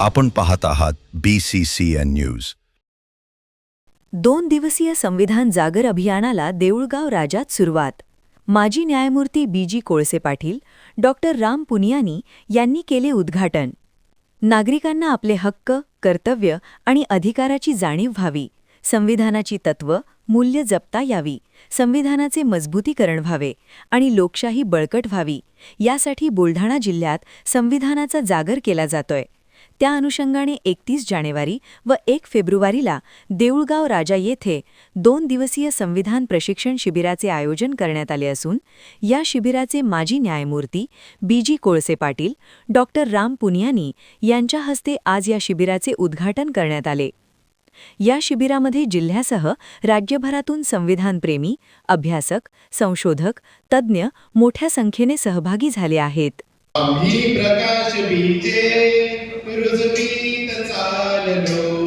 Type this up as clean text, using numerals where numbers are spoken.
आपण पाहत आहात BCCN न्यूज. 2 दिवसीय संविधान जागर अभियानाला देऊळगाव राजात सुरुवात. माजी न्यायमूर्ती BG कोळसे पाटील, डॉक्टर राम पुनियानी यांनी केले उद्घाटन. नागरिकांना आपले हक्क, कर्तव्य आणि अधिकाराची जाणीव व्हावी, संविधानाची तत्त्व, मूल्य जपता यावी, संविधानाचे मजबूतीकरण व्हावे आणि लोकशाही बळकट व्हावी, यासाठी बुलढाणा जिल्ह्यात संविधानाचा जागर केला जातोय. त्या अनुषंगाने 31 जानेवारी व 1 फेब्रुवारीला देऊळगाव राजा येथे 2 दिवसीय संविधान प्रशिक्षण शिबिराचे आयोजन करण्यात आले असून या शिबिराचे माजी न्यायमूर्ती BG कोळसे पाटील, डॉक्टर राम पुनियानी यांच्या हस्ते आज या शिबिराचे उद्घाटन करण्यात आले. या शिबिरामध्ये जिल्ह्यासह राज्यभरातून संविधानप्रेमी, अभ्यासक, संशोधक, तज्ज्ञ मोठ्या संख्येने सहभागी झाले आहेत. आम्ही प्रकाश बीजे रुजवीत चाललो.